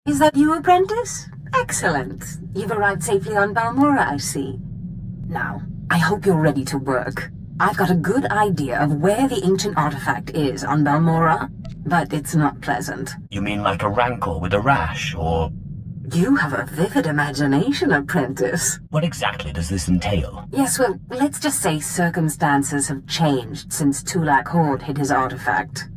Is that you, apprentice? Excellent. You've arrived safely on Balmora, I see. Now, I hope you're ready to work. I've got a good idea of where the ancient artifact is on Balmora, but it's not pleasant. You mean like a rancor with a rash, or... You have a vivid imagination, apprentice. What exactly does this entail? Yes, well, let's just say circumstances have changed since Tulak Horde hid his artifact.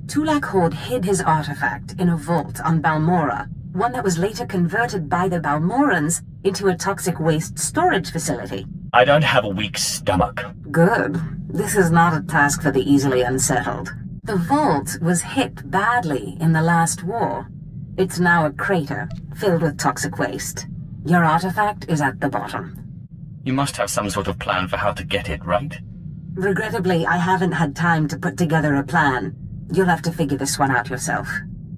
Tulak Horde hid his artifact in a vault on Balmora, one that was later converted by the Balmorans into a toxic waste storage facility. I don't have a weak stomach. Good. This is not a task for the easily unsettled. The vault was hit badly in the last war. It's now a crater, filled with toxic waste. Your artifact is at the bottom. You must have some sort of plan for how to get it, right? Regrettably, I haven't had time to put together a plan. You'll have to figure this one out yourself.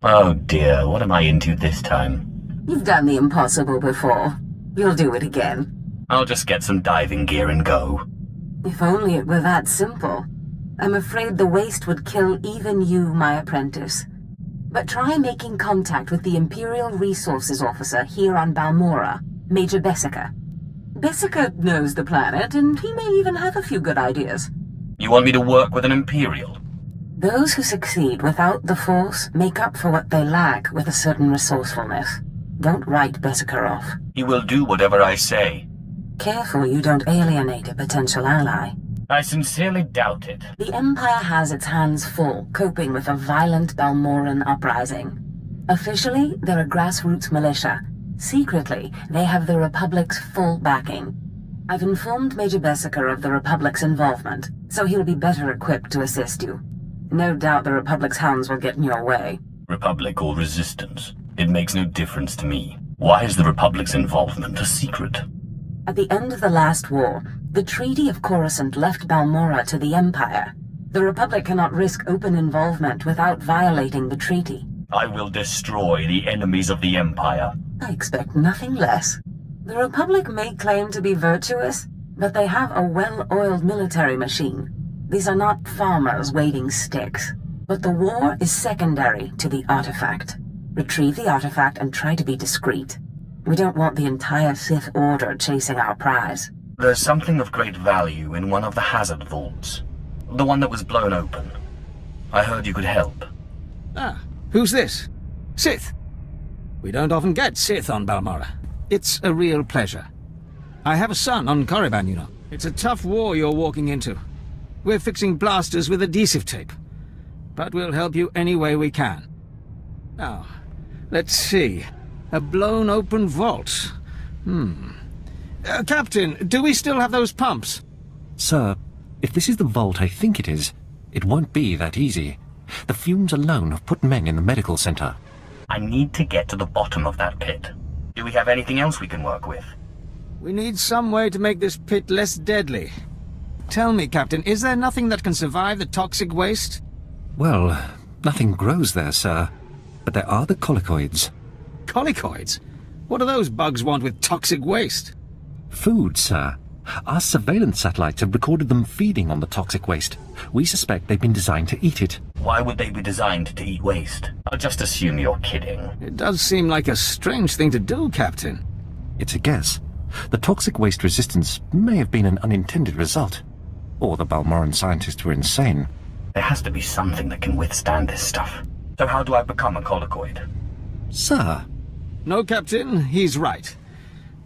Oh dear, what am I into this time? You've done the impossible before. You'll do it again. I'll just get some diving gear and go. If only it were that simple. I'm afraid the waste would kill even you, my apprentice. But try making contact with the Imperial Resources Officer here on Balmora, Major Bessica. Bessica knows the planet, and he may even have a few good ideas. You want me to work with an Imperial? Those who succeed without the Force make up for what they lack with a certain resourcefulness. Don't write Bessica off. He will do whatever I say. Careful you don't alienate a potential ally. I sincerely doubt it. The Empire has its hands full, coping with a violent Balmoran uprising. Officially, they're a grassroots militia. Secretly, they have the Republic's full backing. I've informed Major Bessica of the Republic's involvement, so he'll be better equipped to assist you. No doubt the Republic's hounds will get in your way. Republic or resistance, it makes no difference to me. Why is the Republic's involvement a secret? At the end of the last war, the Treaty of Coruscant left Balmora to the Empire. The Republic cannot risk open involvement without violating the treaty. I will destroy the enemies of the Empire. I expect nothing less. The Republic may claim to be virtuous, but they have a well-oiled military machine. These are not farmers waving sticks. But the war is secondary to the artifact. Retrieve the artifact and try to be discreet. We don't want the entire Sith Order chasing our prize. There's something of great value in one of the hazard vaults. The one that was blown open. I heard you could help. Ah, who's this? Sith. We don't often get Sith on Balmora. It's a real pleasure. I have a son on Korriban, you know. It's a tough war you're walking into. We're fixing blasters with adhesive tape. But we'll help you any way we can. Now, let's see. A blown open vault. Captain, do we still have those pumps? Sir, if this is the vault I think it is, it won't be that easy. The fumes alone have put men in the medical center. I need to get to the bottom of that pit. Do we have anything else we can work with? We need some way to make this pit less deadly. Tell me, Captain, is there nothing that can survive the toxic waste? Well, nothing grows there, sir. But there are the colicoids. Colicoids? What do those bugs want with toxic waste? Food, sir. Our surveillance satellites have recorded them feeding on the toxic waste. We suspect they've been designed to eat it. Why would they be designed to eat waste? I'll just assume you're kidding. It does seem like a strange thing to do, Captain. It's a guess. The toxic waste resistance may have been an unintended result. Or the Balmoran scientists were insane. There has to be something that can withstand this stuff. So how do I become a colicoid? Sir? No, Captain, he's right.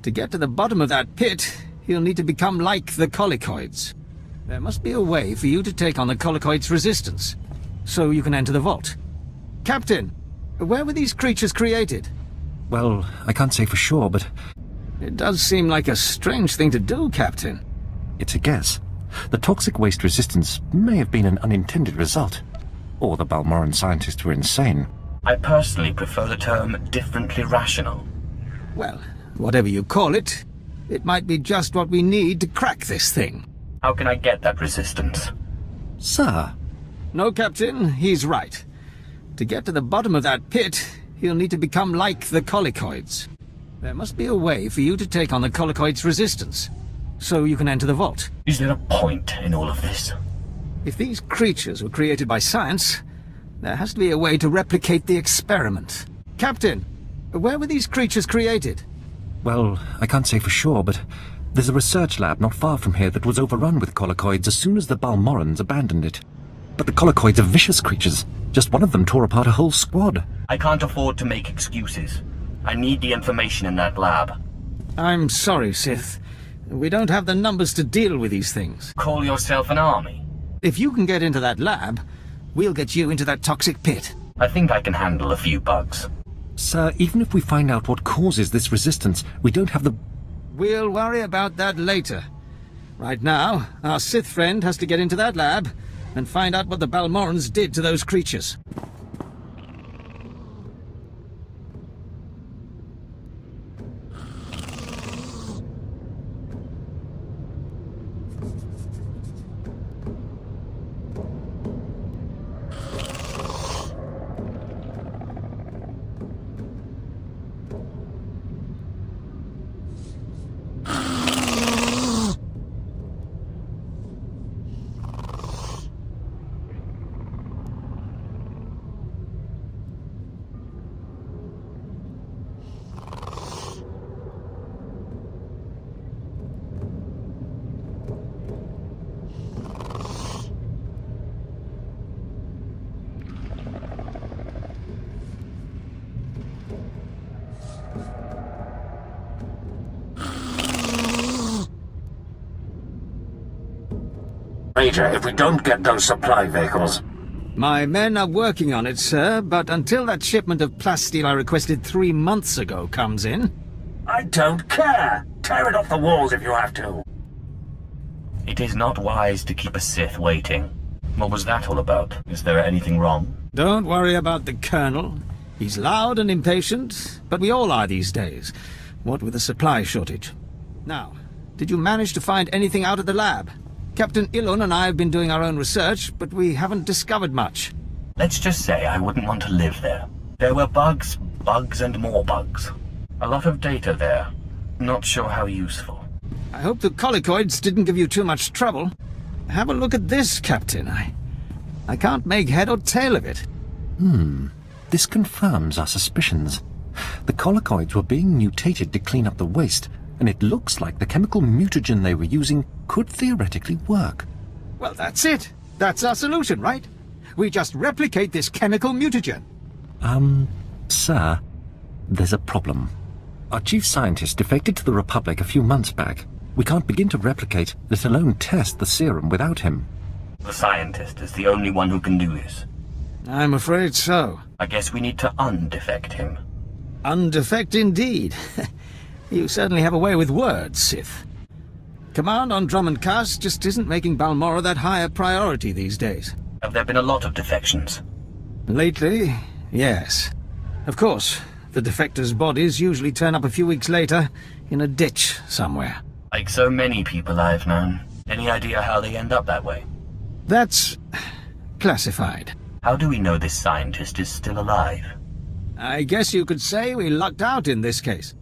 To get to the bottom of that pit, you'll need to become like the colicoids. There must be a way for you to take on the colicoids' resistance, so you can enter the vault. Captain, where were these creatures created? Well, I can't say for sure, but... It does seem like a strange thing to do, Captain. It's a guess. The toxic waste resistance may have been an unintended result. Or the Balmoran scientists were insane. I personally prefer the term differently rational. Well, whatever you call it, it might be just what we need to crack this thing. How can I get that resistance? Sir? No, Captain, he's right. To get to the bottom of that pit, you'll need to become like the colicoids. There must be a way for you to take on the colicoids' resistance, so you can enter the vault. Is there a point in all of this? If these creatures were created by science, there has to be a way to replicate the experiment. Captain, Where were these creatures created? Well, I can't say for sure, but there's a research lab not far from here that was overrun with colicoids as soon as the Balmorans abandoned it. But the colicoids are vicious creatures. Just one of them tore apart a whole squad. I can't afford to make excuses. I need the information in that lab. I'm sorry, Sith. We don't have the numbers to deal with these things. Call yourself an army? If you can get into that lab, we'll get you into that toxic pit. I think I can handle a few bugs. Sir, even if we find out what causes this resistance, we don't have the... We'll worry about that later. Right now, our Sith friend has to get into that lab and find out what the Balmorans did to those creatures. Major, if we don't get those supply vehicles... My men are working on it, sir, but until that shipment of plasteel I requested 3 months ago comes in... I don't care! Tear it off the walls if you have to! It is not wise to keep a Sith waiting. What was that all about? Is there anything wrong? Don't worry about the Colonel. He's loud and impatient, but we all are these days, what with the supply shortage. Now, did you manage to find anything out of the lab? Captain Ilun and I have been doing our own research, but we haven't discovered much. Let's just say I wouldn't want to live there. There were bugs and more bugs. A lot of data there. Not sure how useful. I hope the colicoids didn't give you too much trouble. Have a look at this, Captain. I can't make head or tail of it. This confirms our suspicions. The colicoids were being mutated to clean up the waste, and it looks like the chemical mutagen they were using could theoretically work. Well, that's it. That's our solution, right? We just replicate this chemical mutagen. Sir, there's a problem. Our chief scientist defected to the Republic a few months back. We can't begin to replicate, let alone test the serum without him. The scientist is the only one who can do this. I'm afraid so. I guess we need to undefect him. Undefect indeed. You certainly have a way with words, Sith. Command on Drummond Cass just isn't making Balmorra that high a priority these days. Have there been a lot of defections? Lately, yes. Of course, the defectors' bodies usually turn up a few weeks later in a ditch somewhere. Like so many people I've known. Any idea how they end up that way? That's classified. How do we know this scientist is still alive? I guess you could say we lucked out in this case.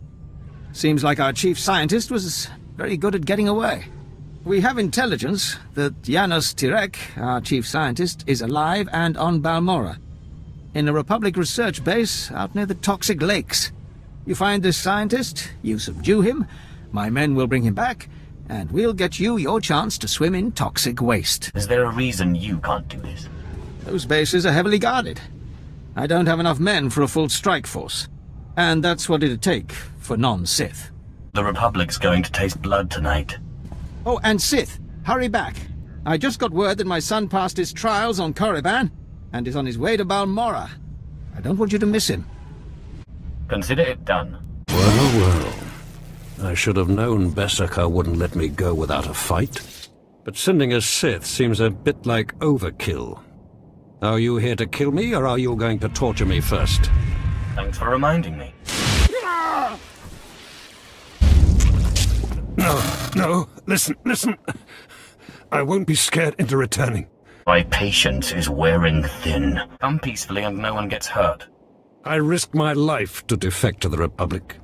Seems like our chief scientist was very good at getting away. We have intelligence that Janos Tirek, our chief scientist, is alive and on Balmorra, in a Republic research base out near the toxic lakes. You find this scientist, you subdue him, my men will bring him back, and we'll get you your chance to swim in toxic waste. Is there a reason you can't do this? Those bases are heavily guarded. I don't have enough men for a full strike force. And that's what it'd take for non-Sith. The Republic's going to taste blood tonight. Oh, and Sith, hurry back. I just got word that my son passed his trials on Korriban and is on his way to Balmorra. I don't want you to miss him. Consider it done. Well. I should have known Beskar wouldn't let me go without a fight. But sending a Sith seems a bit like overkill. Are you here to kill me, or are you going to torture me first? Thanks for reminding me. No, listen. I won't be scared into returning. My patience is wearing thin. Come peacefully and no one gets hurt. I risked my life to defect to the Republic.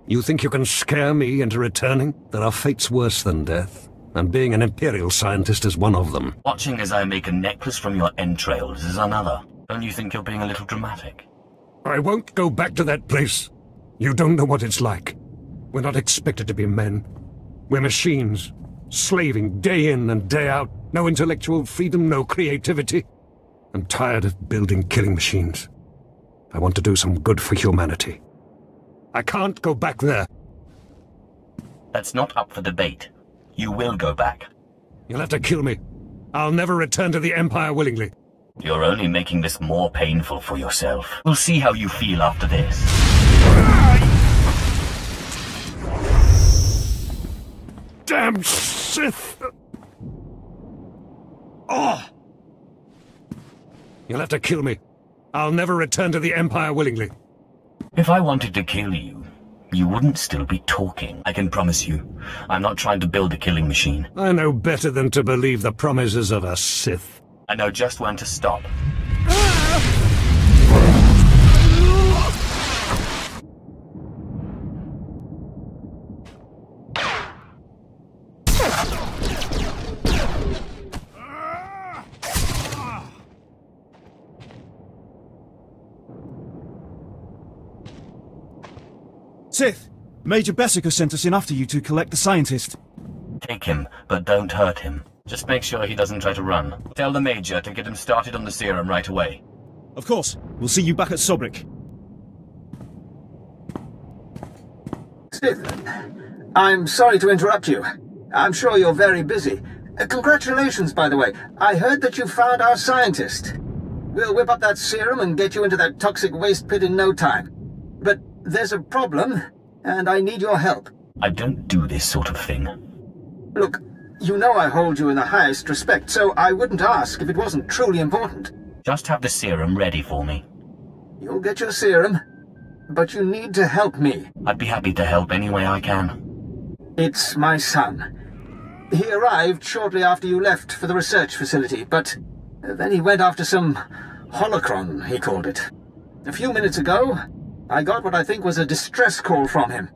You think you can scare me into returning? There are fates worse than death, and being an Imperial scientist is one of them. Watching as I make a necklace from your entrails is another. Don't you think you're being a little dramatic? I won't go back to that place. You don't know what it's like. We're not expected to be men. We're machines, slaving day in and day out. No intellectual freedom, no creativity. I'm tired of building killing machines. I want to do some good for humanity. I can't go back there. That's not up for debate. You will go back. You'll have to kill me. I'll never return to the Empire willingly. You're only making this more painful for yourself. We'll see how you feel after this. Damn Sith! Oh! You'll have to kill me. I'll never return to the Empire willingly. If I wanted to kill you, you wouldn't still be talking. I can promise you. I'm not trying to build a killing machine. I know better than to believe the promises of a Sith. I know just when to stop. Sith! Major Bessica sent us in after you to collect the scientist. Take him, but don't hurt him. Just make sure he doesn't try to run. Tell the Major to get him started on the serum right away. Of course. We'll see you back at Sobrik. Sith, I'm sorry to interrupt you. I'm sure you're very busy. Congratulations, by the way. I heard that you found our scientist. We'll whip up that serum and get you into that toxic waste pit in no time. But there's a problem, and I need your help. I don't do this sort of thing. Look, you know I hold you in the highest respect, so I wouldn't ask if it wasn't truly important. Just have the serum ready for me. You'll get your serum, but you need to help me. I'd be happy to help any way I can. It's my son. He arrived shortly after you left for the research facility, but then he went after some holocron, he called it. A few minutes ago, I got what I think was a distress call from him.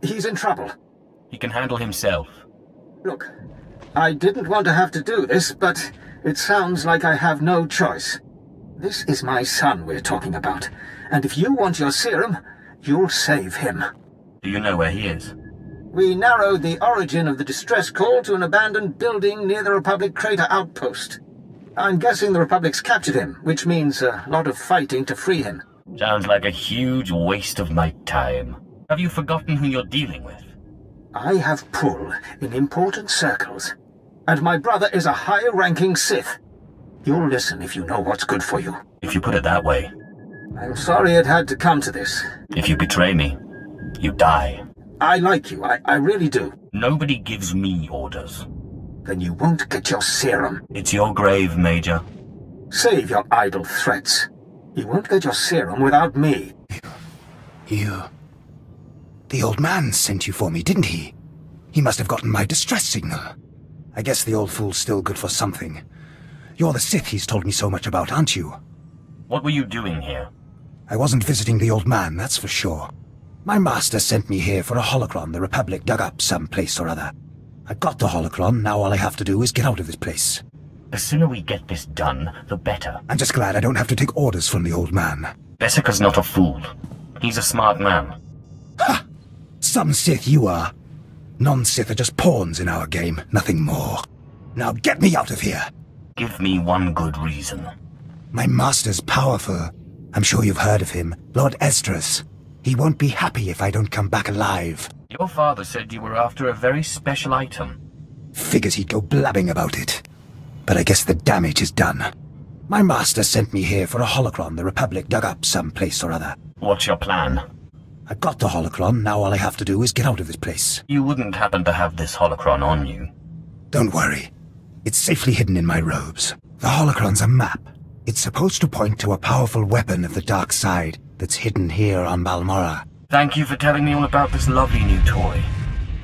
He's in trouble. He can handle himself. Look, I didn't want to have to do this, but it sounds like I have no choice. This is my son we're talking about, and if you want your serum, you'll save him. Do you know where he is? We narrowed the origin of the distress call to an abandoned building near the Republic crater outpost. I'm guessing the Republic's captured him, which means a lot of fighting to free him. Sounds like a huge waste of my time. Have you forgotten who you're dealing with? I have pull in important circles, and my brother is a higher-ranking Sith. You'll listen if you know what's good for you. If you put it that way. I'm sorry it had to come to this. If you betray me, you die. I like you, I really do. Nobody gives me orders. Then you won't get your serum. It's your grave, Major. Save your idle threats. You won't get your serum without me. The old man sent you for me, didn't he? He must have gotten my distress signal. I guess the old fool's still good for something. You're the Sith he's told me so much about, aren't you? What were you doing here? I wasn't visiting the old man, that's for sure. My master sent me here for a holocron the Republic dug up someplace or other. I got the holocron, now all I have to do is get out of this place. The sooner we get this done, the better. I'm just glad I don't have to take orders from the old man. Bessica's not a fool. He's a smart man. Ha! Some Sith you are. Non-Sith are just pawns in our game, nothing more. Now get me out of here! Give me one good reason. My master's powerful. I'm sure you've heard of him. Lord Esdras. He won't be happy if I don't come back alive. Your father said you were after a very special item. Figures he'd go blabbing about it. But I guess the damage is done. My master sent me here for a holocron the Republic dug up someplace or other. What's your plan? I got the holocron, now all I have to do is get out of this place. You wouldn't happen to have this holocron on you. Don't worry. It's safely hidden in my robes. The holocron's a map. It's supposed to point to a powerful weapon of the dark side that's hidden here on Balmorra. Thank you for telling me all about this lovely new toy.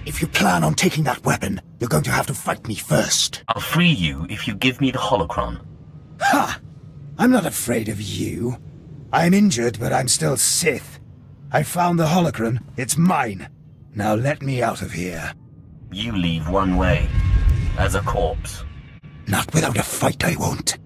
If you plan on taking that weapon, you're going to have to fight me first. I'll free you if you give me the holocron. Ha! I'm not afraid of you. I'm injured, but I'm still Sith. I found the holocron. It's mine. Now let me out of here. You leave one way. As a corpse. Not without a fight, I won't.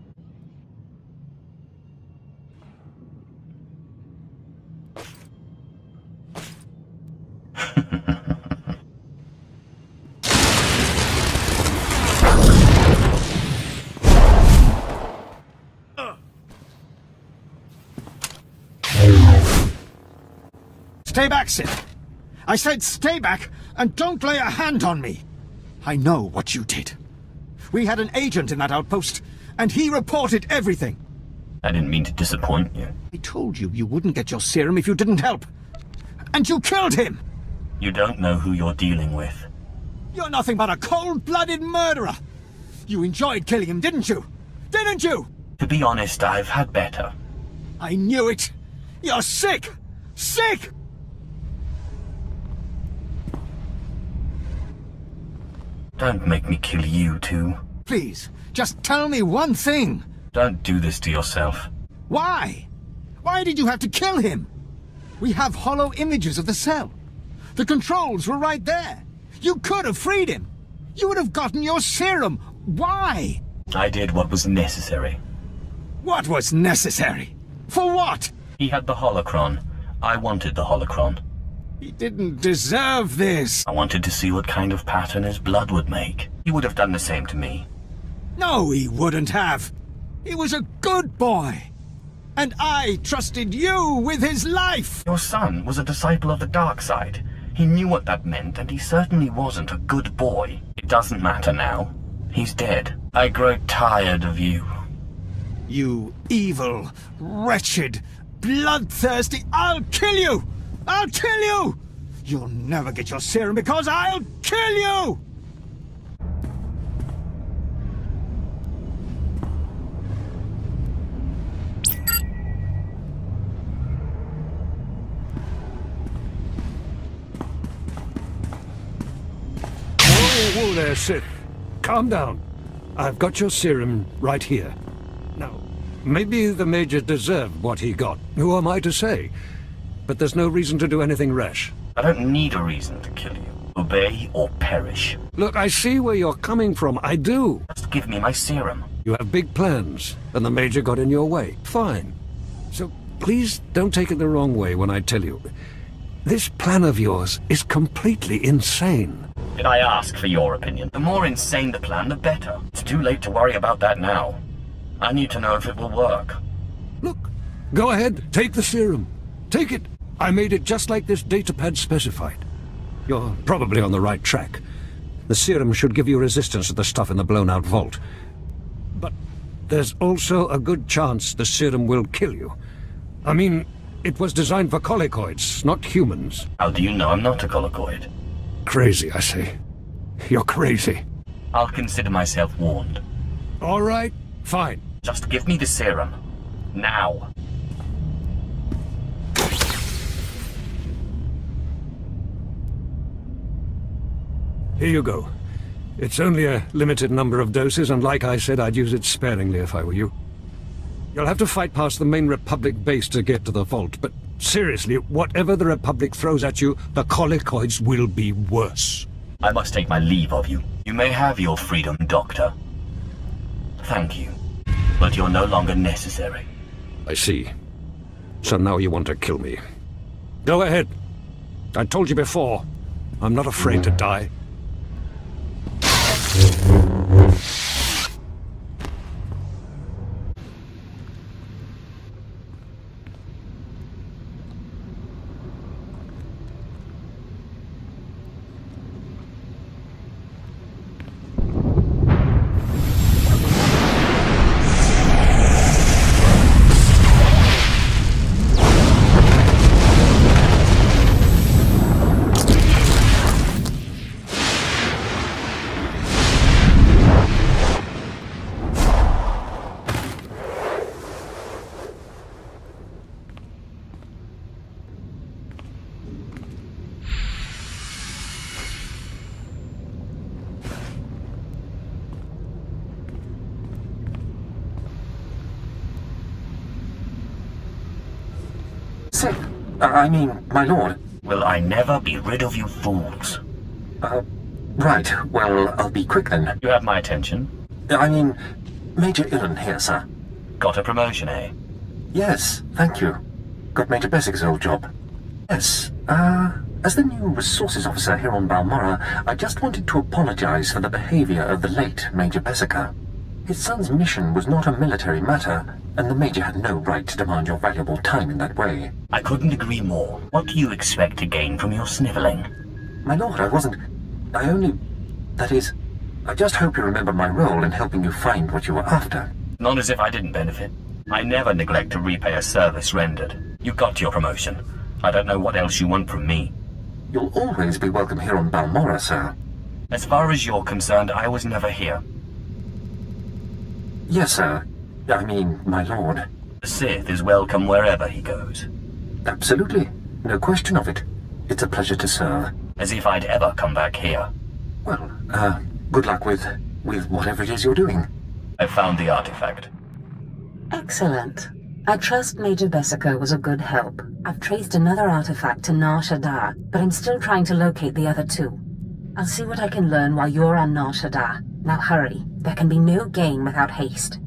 Stay back, Sith. I said stay back and don't lay a hand on me. I know what you did. We had an agent in that outpost, and he reported everything. I didn't mean to disappoint you. I told you you wouldn't get your serum if you didn't help. And you killed him! You don't know who you're dealing with. You're nothing but a cold-blooded murderer! You enjoyed killing him, didn't you? Didn't you? To be honest, I've had better. I knew it! You're sick! Sick! Don't make me kill you too. Please, just tell me one thing. Don't do this to yourself. Why? Why did you have to kill him? We have hollow images of the cell. The controls were right there. You could have freed him. You would have gotten your serum. Why? I did what was necessary. What was necessary? For what? He had the holocron. I wanted the holocron. He didn't deserve this. I wanted to see what kind of pattern his blood would make. He would have done the same to me. No, he wouldn't have. He was a good boy. And I trusted you with his life. Your son was a disciple of the dark side. He knew what that meant, and he certainly wasn't a good boy. It doesn't matter now. He's dead. I grow tired of you. You evil, wretched, bloodthirsty... I'll kill you! I'll kill you! You'll never get your serum because I'll kill you! Whoa there, Sith. Calm down. I've got your serum right here. Now, maybe the Major deserved what he got. Who am I to say? But there's no reason to do anything rash. I don't need a reason to kill you. Obey or perish. Look, I see where you're coming from. I do. Just give me my serum. You have big plans, and the Major got in your way. Fine. So please don't take it the wrong way when I tell you. This plan of yours is completely insane. Did I ask for your opinion? The more insane the plan, the better. It's too late to worry about that now. I need to know if it will work. Look, go ahead, take the serum. Take it. I made it just like this datapad specified. You're probably on the right track. The serum should give you resistance to the stuff in the blown-out vault. But there's also a good chance the serum will kill you. I mean, it was designed for colicoids, not humans. How do you know I'm not a colicoid? Crazy, I say. You're crazy. I'll consider myself warned. All right, fine. Just give me the serum. Now. Here you go. It's only a limited number of doses, and like I said, I'd use it sparingly if I were you. You'll have to fight past the main Republic base to get to the vault, but seriously, whatever the Republic throws at you, the colicoids will be worse. I must take my leave of you. You may have your freedom, Doctor. Thank you. But you're no longer necessary. I see. So now you want to kill me. Go ahead. I told you before, I'm not afraid to die. I mean, my lord. Will I never be rid of you fools? Right. Well, I'll be quick then. You have my attention. I mean, Major Illan here, sir. Got a promotion, eh? Yes, thank you. Got Major Bessic's old job. Yes, as the new resources officer here on Balmorra, I just wanted to apologize for the behavior of the late Major Bessica. His son's mission was not a military matter, and the Major had no right to demand your valuable time in that way. I couldn't agree more. What do you expect to gain from your sniveling? My lord, That is, I just hope you remember my role in helping you find what you were after. Not as if I didn't benefit. I never neglect to repay a service rendered. You got your promotion. I don't know what else you want from me. You'll always be welcome here on Balmora, sir. As far as you're concerned, I was never here. Yes, sir. I mean, my lord. The Sith is welcome wherever he goes. Absolutely. No question of it. It's a pleasure to serve. As if I'd ever come back here. Well, good luck with whatever it is you're doing. I found the artifact. Excellent. I trust Major Bessica was a good help. I've traced another artifact to Nar Shaddaa, but I'm still trying to locate the other two. I'll see what I can learn while you're on Nar Shaddaa. Now hurry. There can be no gain without haste.